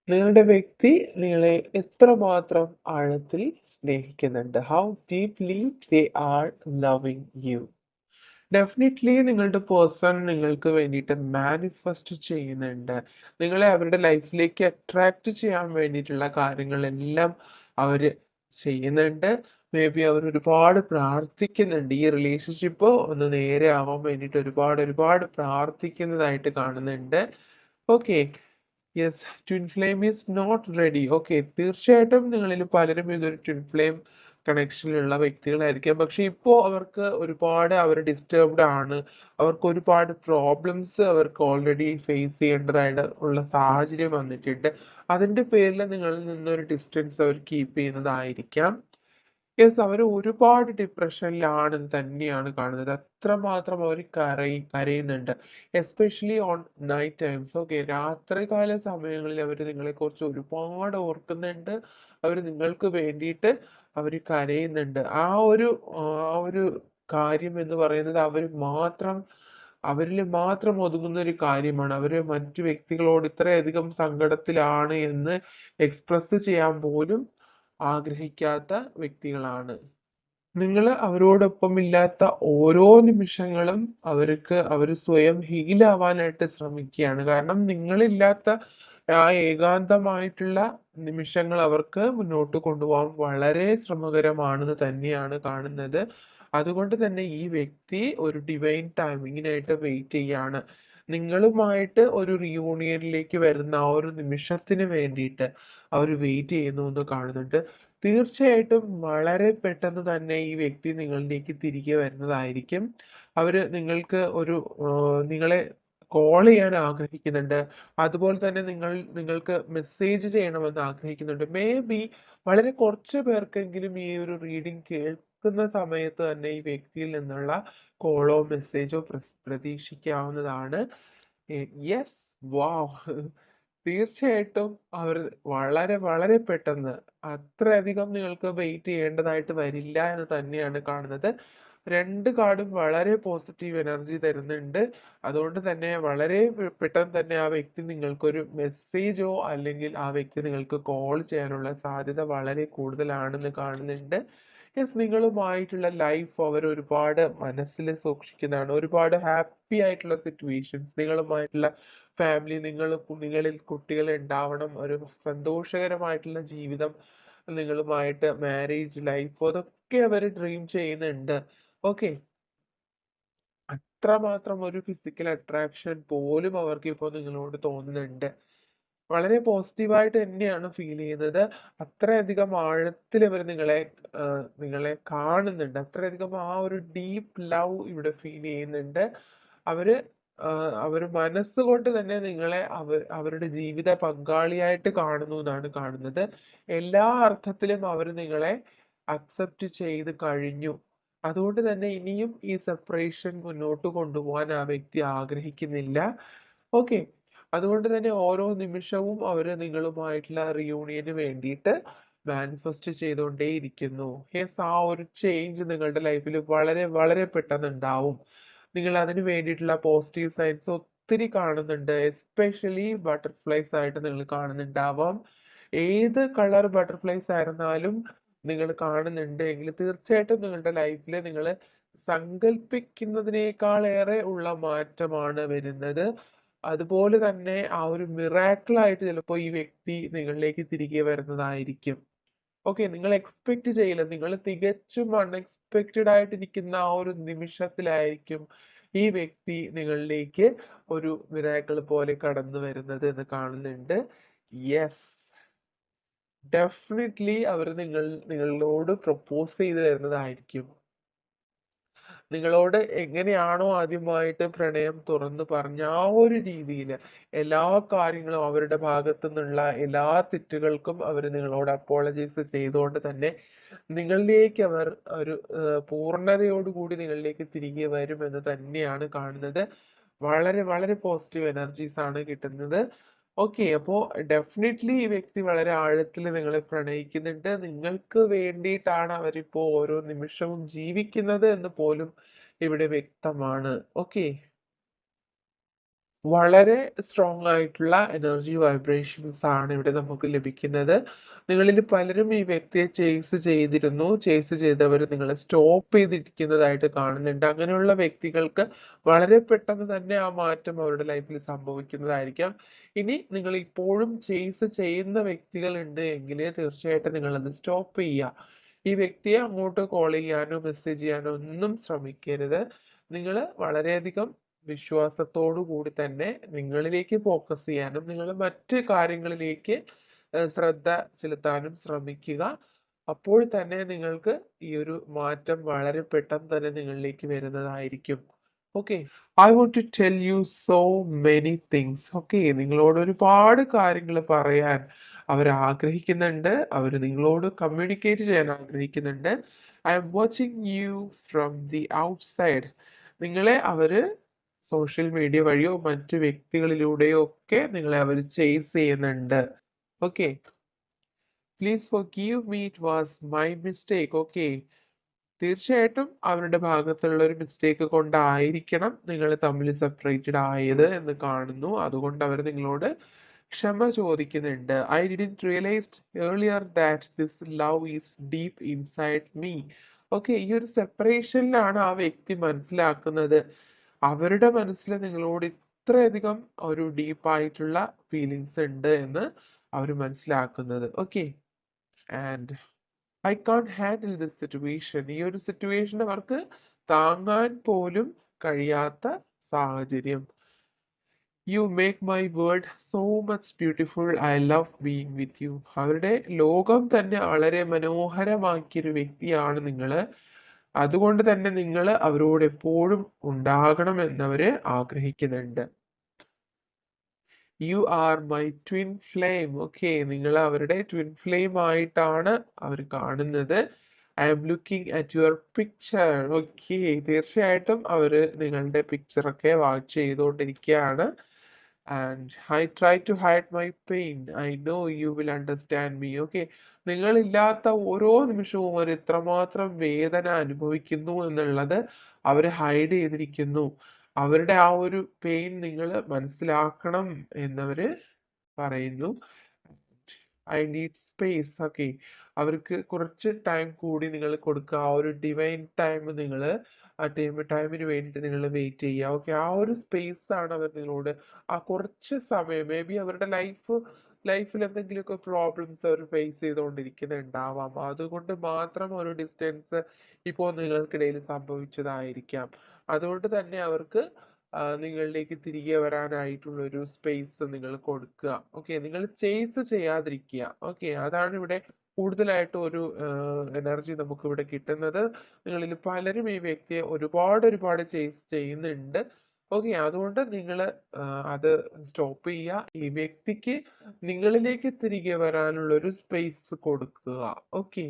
നിങ്ങളുടെ വ്യക്തി നിങ്ങളെ എത്രമാത്രം ആഴത്തിൽ സ്നേഹിക്കുന്നുണ്ട്? How deeply they are loving you. Definitely നിങ്ങളുടെ പേഴ്സൺ നിങ്ങൾക്ക് വേണ്ടിയിട്ട് മാനിഫെസ്റ്റ് ചെയ്യുന്നുണ്ട്. നിങ്ങളെ അവരുടെ ലൈഫിലേക്ക് അട്രാക്റ്റ് ചെയ്യാൻ വേണ്ടിയിട്ടുള്ള കാര്യങ്ങളെല്ലാം അവർ ചെയ്യുന്നുണ്ട്. മേ ബി അവർ ഒരുപാട് പ്രാർത്ഥിക്കുന്നുണ്ട്. ഈ റിലേഷൻഷിപ്പ് ഒന്ന് നേരെ ആവാൻ വേണ്ടിയിട്ട് ഒരുപാട് ഒരുപാട് പ്രാർത്ഥിക്കുന്നതായിട്ട് കാണുന്നുണ്ട്. Okay. Yes, twin flame is not ready. Okay, തീർച്ചയായിട്ടും നിങ്ങളിൽ പലരും ഇതൊരു ട്വിൻ ഫ്ലെയിം കണക്ഷനിലുള്ള വ്യക്തികളായിരിക്കാം. പക്ഷെ ഇപ്പോൾ അവർക്ക് ഒരുപാട് അവർ ഡിസ്റ്റർബ്ഡ് ആണ്. അവർക്ക് ഒരുപാട് പ്രോബ്ലംസ് അവർക്ക് ഓൾറെഡി ഫേസ് ചെയ്യേണ്ടതായിട്ട് ഉള്ള സാഹചര്യം വന്നിട്ടുണ്ട്. അതിൻ്റെ പേരിൽ നിങ്ങളിൽ നിന്നൊരു ഡിസ്റ്റൻസ് അവർ കീപ്പ് ചെയ്യുന്നതായിരിക്കാം. യെസ്, അവർ ഒരുപാട് ഡിപ്രഷനിലാണെന്ന് തന്നെയാണ് കാണുന്നത്. അത്രമാത്രം അവർ കരയുന്നുണ്ട്. Especially on night times. Okay, രാത്രികാല സമയങ്ങളിൽ അവർ നിങ്ങളെക്കുറിച്ച് ഒരുപാട് ഓർക്കുന്നുണ്ട്. അവർ നിങ്ങൾക്ക് വേണ്ടിയിട്ട് അവർ കരയുന്നുണ്ട്. ആ ഒരു കാര്യം എന്ന് പറയുന്നത് അവരിൽ മാത്രം ഒതുങ്ങുന്ന ഒരു കാര്യമാണ്. അവർ മറ്റു വ്യക്തികളോട് ഇത്രയധികം സങ്കടത്തിലാണ് എന്ന് എക്സ്പ്രസ് ചെയ്യാൻ പോലും ആഗ്രഹിക്കാത്ത വ്യക്തികളാണ്. നിങ്ങൾ അവരോടൊപ്പം ഇല്ലാത്ത ഓരോ നിമിഷങ്ങളും അവർ സ്വയം ഹീലാവാനായിട്ട് ശ്രമിക്കുകയാണ്. കാരണം നിങ്ങളില്ലാത്ത ആ ഏകാന്തമായിട്ടുള്ള നിമിഷങ്ങൾ അവർക്ക് മുന്നോട്ട് കൊണ്ടുപോകാൻ വളരെ ശ്രമകരമാണെന്ന് തന്നെയാണ് കാണുന്നത്. അതുകൊണ്ട് തന്നെ ഈ വ്യക്തി ഒരു ഡിവൈൻ ടൈമിങ്ങിനായിട്ട് വെയിറ്റ് ചെയ്യാണ്. നിങ്ങളുമായിട്ട് ഒരു റിയൂണിയനിലേക്ക് വരുന്ന ആ ഒരു നിമിഷത്തിന് വേണ്ടിയിട്ട് അവർ വെയിറ്റ് ചെയ്യുന്നു എന്ന് കാണുന്നുണ്ട്. തീർച്ചയായിട്ടും വളരെ പെട്ടെന്ന് തന്നെ ഈ വ്യക്തി നിങ്ങളിലേക്ക് തിരികെ വരുന്നതായിരിക്കും. അവര് നിങ്ങളെ കോൾ ചെയ്യാൻ ആഗ്രഹിക്കുന്നുണ്ട്. അതുപോലെ തന്നെ നിങ്ങൾക്ക് മെസ്സേജ് ചെയ്യണമെന്ന് ആഗ്രഹിക്കുന്നുണ്ട്. മേ ബി വളരെ കുറച്ച് പേർക്കെങ്കിലും ഈ ഒരു റീഡിംഗ് കേൾക്കുന്ന സമയത്ത് തന്നെ ഈ വ്യക്തിയിൽ നിന്നുള്ള കോളോ മെസ്സേജോ പ്രതീക്ഷിക്കാവുന്നതാണ്. യെസ്, വാവ്! തീർച്ചയായിട്ടും അവർ വളരെ വളരെ പെട്ടെന്ന്, അത്രയധികം നിങ്ങൾക്ക് വെയിറ്റ് ചെയ്യേണ്ടതായിട്ട് വരില്ല എന്ന് തന്നെയാണ് കാണുന്നത്. 2 കാർഡും വളരെ പോസിറ്റീവ് എനർജി തരുന്നുണ്ട്. അതുകൊണ്ട് തന്നെ വളരെ പെട്ടെന്ന് തന്നെ ആ വ്യക്തി നിങ്ങൾക്കൊരു മെസ്സേജോ അല്ലെങ്കിൽ ആ വ്യക്തി നിങ്ങൾക്ക് കോൾ ചെയ്യാനുള്ള സാധ്യത വളരെ കൂടുതലാണെന്ന് കാണുന്നുണ്ട്. യെസ്, നിങ്ങളുമായിട്ടുള്ള ലൈഫ് അവർ ഒരുപാട് മനസ്സിൽ സൂക്ഷിക്കുന്നതാണ്. ഒരുപാട് ഹാപ്പി ആയിട്ടുള്ള സിറ്റുവേഷൻസ്, നിങ്ങളുമായിട്ടുള്ള ഫാമിലി, നിങ്ങളിൽ കുട്ടികൾ ഉണ്ടാവണം, ഒരു സന്തോഷകരമായിട്ടുള്ള ജീവിതം, നിങ്ങളുമായിട്ട് മാരേജ് ലൈഫ്, അതൊക്കെ അവർ ഡ്രീം ചെയ്യുന്നുണ്ട്. ഓക്കെ, അത്രമാത്രം ഒരു ഫിസിക്കൽ അട്രാക്ഷൻ പോലും അവർക്ക് ഇപ്പോൾ നിങ്ങളോട് തോന്നുന്നുണ്ട്. വളരെ പോസിറ്റീവായിട്ട് തന്നെയാണ് ഫീൽ ചെയ്യുന്നത്. അത്രയധികം ആഴത്തിൽ അവർ നിങ്ങളെ കാണുന്നുണ്ട്. അത്രയധികം ആ ഒരു ഡീപ്പ് ലവ് ഇവിടെ ഫീൽ ചെയ്യുന്നുണ്ട്. അവര് അവര് മനസ്സുകൊണ്ട് തന്നെ നിങ്ങളെ അവരുടെ ജീവിത പങ്കാളിയായിട്ട് കാണുന്നു എന്നാണ് കാണുന്നത്. എല്ലാ അർത്ഥത്തിലും അവർ നിങ്ങളെ അക്സെപ്റ്റ് ചെയ്ത് കഴിഞ്ഞു. അതുകൊണ്ട് തന്നെ ഇനിയും ഈ സെപ്പറേഷൻ മുന്നോട്ട് കൊണ്ടുപോകാൻ ആ വ്യക്തി ആഗ്രഹിക്കുന്നില്ല. ഓക്കെ, അതുകൊണ്ട് തന്നെ ഓരോ നിമിഷവും അവര് നിങ്ങളുമായിട്ടുള്ള റിയൂണിയന് വേണ്ടിയിട്ട് മാനിഫെസ്റ്റ് ചെയ്തുകൊണ്ടേയിരിക്കുന്നു. യെസ്, ആ ഒരു ചേഞ്ച് നിങ്ങളുടെ ലൈഫിൽ വളരെ വളരെ പെട്ടെന്ന് ഉണ്ടാവും. നിങ്ങൾ അതിന് വേണ്ടിയിട്ടുള്ള പോസിറ്റീവ് സൈൻസ് ഒത്തിരി കാണുന്നുണ്ട്. എസ്പെഷ്യലി ബട്ടർഫ്ലൈസ് ആയിട്ട് നിങ്ങൾ കാണുന്നുണ്ടാവാം. ഏത് കളർ ബട്ടർഫ്ലൈസ് ആയിരുന്നാലും നിങ്ങൾ കാണുന്നുണ്ട് എങ്കിൽ തീർച്ചയായിട്ടും നിങ്ങളുടെ ലൈഫിൽ നിങ്ങൾ സങ്കല്പിക്കുന്നതിനേക്കാളേറെ ഉള്ള മാറ്റമാണ് വരുന്നത്. അതുപോലെ തന്നെ ആ ഒരു മിറാക്കിൾ ആയിട്ട് ചിലപ്പോൾ ഈ വ്യക്തി നിങ്ങളിലേക്ക് തിരികെ വരുന്നതായിരിക്കും. ഓക്കെ, നിങ്ങൾ എക്സ്പെക്ട് ചെയ്യില്ല, നിങ്ങൾ തികച്ചും അൺഎക്സ്പെക്റ്റഡ് ആയിട്ടിരിക്കുന്ന ആ ഒരു നിമിഷത്തിലായിരിക്കും ഈ വ്യക്തി നിങ്ങളിലേക്ക് ഒരു മിറാക്കിൾ പോലെ കടന്നു വരുന്നത് എന്ന് കാണുന്നുണ്ട്. യെസ്, ഡെഫിനറ്റ്ലി അവർ നിങ്ങളോട് പ്രപ്പോസ് ചെയ്ത് വരുന്നതായിരിക്കും. നിങ്ങളോട് എങ്ങനെയാണോ ആദ്യമായിട്ട് പ്രണയം തുറന്നു പറഞ്ഞ ആ ഒരു രീതിയിൽ എല്ലാ കാര്യങ്ങളും, അവരുടെ ഭാഗത്തു നിന്നുള്ള എല്ലാ തെറ്റുകൾക്കും അവർ നിങ്ങളോട് അപ്പോളജൈസ് ചെയ്തുകൊണ്ട് തന്നെ നിങ്ങളിലേക്ക് അവർ ഒരു പൂർണ്ണതയോടുകൂടി നിങ്ങളിലേക്ക് തിരികെ വരുമെന്ന് തന്നെയാണ് കാണുന്നത്. വളരെ വളരെ പോസിറ്റീവ് എനർജീസ് ആണ് കിട്ടുന്നത്. ഓക്കെ, അപ്പോൾ ഡെഫിനറ്റ്ലി ഈ വ്യക്തി വളരെ ആഴത്തിൽ നിങ്ങളെ പ്രണയിക്കുന്നുണ്ട്. നിങ്ങൾക്ക് വേണ്ടിയിട്ടാണ് അവരിപ്പോ ഓരോ നിമിഷവും ജീവിക്കുന്നത് എന്ന് പോലും ഇവിടെ വ്യക്തമാണ്. ഓക്കെ. വളരെ സ്ട്രോങ് ആയിട്ടുള്ള എനർജി വൈബ്രേഷൻസ് ആണ് ഇവിടെ നമുക്ക് ലഭിക്കുന്നത്. നിങ്ങളിൽ പലരും ഈ വ്യക്തിയെ ചേസ് ചെയ്തവർ നിങ്ങളെ സ്റ്റോപ്പ് ചെയ്തിരിക്കുന്നതായിട്ട് കാണുന്നുണ്ട്. അങ്ങനെയുള്ള വ്യക്തികൾക്ക് വളരെ പെട്ടെന്ന് തന്നെ ആ മാറ്റം അവരുടെ ലൈഫിൽ സംഭവിക്കുന്നതായിരിക്കാം. ഇനി നിങ്ങൾ ഇപ്പോഴും ചേസ് ചെയ്യുന്ന വ്യക്തികളുണ്ട് എങ്കിൽ തീർച്ചയായിട്ടും നിങ്ങളത് സ്റ്റോപ്പ് ചെയ്യുക. ഈ വ്യക്തിയെ അങ്ങോട്ട് കോൾ ചെയ്യാനോ മെസ്സേജ് ചെയ്യാനോ ഒന്നും ശ്രമിക്കരുത്. നിങ്ങൾ വളരെയധികം വിശ്വാസത്തോടു കൂടി തന്നെ നിങ്ങളിലേക്ക് ഫോക്കസ് ചെയ്യാനും നിങ്ങൾ മറ്റ് കാര്യങ്ങളിലേക്ക് ശ്രദ്ധ ചെലുത്താനും ശ്രമിക്കുക. അപ്പോൾ തന്നെ നിങ്ങൾക്ക് ഈ ഒരു മാറ്റം വളരെ പെട്ടെന്ന് തന്നെ നിങ്ങളിലേക്ക് വരുന്നതായിരിക്കും. Okay, I want to tell you so many things. Okay, നിങ്ങളോട് ഒരുപാട് കാര്യങ്ങൾ പറയാൻ അവർ ആഗ്രഹിക്കുന്നുണ്ട്. അവർ നിങ്ങളോട് കമ്മ്യൂണിക്കേറ്റ് ചെയ്യാൻ ആഗ്രഹിക്കുന്നുണ്ട്. I M watching you from the outside. നിങ്ങളെ അവര് സോഷ്യൽ മീഡിയ വഴിയോ മറ്റു വ്യക്തികളിലൂടെയോ ഒക്കെ നിങ്ങളെ അവർ ചേസ് ചെയ്യുന്നുണ്ട്. Okay, please forgive me, it was my mistake. Okay, തീർച്ചയായിട്ടും അവരുടെ ഭാഗത്തുള്ള ഒരു മിസ്റ്റേക്ക് കൊണ്ടായിരിക്കണം നിങ്ങൾ തമ്മിൽ സെപ്പറേറ്റഡ് ആയത് എന്ന് കാണുന്നു. അതുകൊണ്ട് അവർ നിങ്ങളോട് ക്ഷമ ചോദിക്കുന്നുണ്ട്. I didn't realised earlier that this love is deep inside me. Okay, ഈ ഒരു സെപ്പറേഷനിലാണ് ആ വ്യക്തി മനസ്സിലാക്കുന്നത് അവരുടെ മനസ്സിൽ നിങ്ങളോട് ഇത്രയധികം ഒരു ഡീപ്പായിട്ടുള്ള ഫീലിങ്സ് ഉണ്ട് എന്ന് അവർ മനസ്സിലാക്കുന്നത്. Okay, and I can handle this situation. ഈ ഒരു സിറ്റുവേഷൻ അവർക്ക് താങ്ങാൻ പോലും കഴിയാത്ത സാഹചര്യം. You make my world so much beautiful, I love being with you. അവരുടെ ലോകം തന്നെ വളരെ മനോഹരമാക്കിയൊരു വ്യക്തിയാണ് നിങ്ങൾ. അതുകൊണ്ട് തന്നെ നിങ്ങൾ അവരോട് എപ്പോഴും ഉണ്ടാകണം എന്നവര് ആഗ്രഹിക്കുന്നുണ്ട്. You are my twin flame. Okay, നിങ്ങൾ അവരുടെ ട്വിൻ ഫ്ലെയിം ആയിട്ടാണ് അവർ കാണുന്നത്. I'm looking at your picture. Okay, തീർച്ചയായിട്ടും അവര് നിങ്ങളുടെ പിക്ചറൊക്കെ വാച്ച് ചെയ്തുകൊണ്ടിരിക്കുകയാണ്. And I try to hide my pain, I know you will understand me. Okay, നിങ്ങളില്ലാത്ത ഓരോ നിമിഷവും അവർ എത്രമാത്രം വേദന അനുഭവിക്കുന്നു എന്നുള്ളത് അവർ ഹൈഡ് ചെയ്തിരിക്കുന്നു. അവരുടെ ആ ഒരു പെയിൻ നിങ്ങൾ മനസ്സിലാക്കണം എന്നവര് പറയുന്നു. I need space. ഓക്കെ, അവർക്ക് കുറച്ച് ടൈം കൂടി നിങ്ങൾ കൊടുക്കുക. ആ ഒരു ഡിവൈൻ ടൈം നിങ്ങൾ ആ ടൈമിന് വേണ്ടിയിട്ട് നിങ്ങൾ വെയിറ്റ് ചെയ്യുക. ഓക്കെ, ആ ഒരു സ്പേസ് ആണ് അവർ നിങ്ങളോട് ആ കുറച്ച് സമയം മേ ബി അവരുടെ ലൈഫിൽ എന്തെങ്കിലുമൊക്കെ പ്രോബ്ലംസ് അവർ ഫേസ് ചെയ്തുകൊണ്ടിരിക്കുന്നുണ്ടാവാം. അതുകൊണ്ട് മാത്രം ഒരു ഡിസ്റ്റൻസ് ഇപ്പോൾ നിങ്ങൾക്കിടയിൽ സംഭവിച്ചതായിരിക്കാം. അതുകൊണ്ട് തന്നെ അവർക്ക് നിങ്ങളിലേക്ക് തിരികെ വരാനായിട്ടുള്ള ഒരു സ്പേസ് നിങ്ങൾ കൊടുക്കുക. ഓക്കെ, നിങ്ങൾ ചേസ് ചെയ്യാതിരിക്കുക. ഓക്കെ, അതാണ് ഇവിടെ കൂടുതലായിട്ട് ഒരു എനർജി നമുക്ക് ഇവിടെ കിട്ടുന്നത്. നിങ്ങളിൽ പലരും ഈ വ്യക്തിയെ ഒരുപാട് ചേസ് ചെയ്യുന്നുണ്ട്. ഓക്കെ, അതുകൊണ്ട് നിങ്ങൾ അത് സ്റ്റോപ്പ് ചെയ്യുക. ഈ വ്യക്തിക്ക് നിങ്ങളിലേക്ക് തിരികെ വരാനുള്ള ഒരു സ്പേസ് കൊടുക്കുക. ഓക്കെ.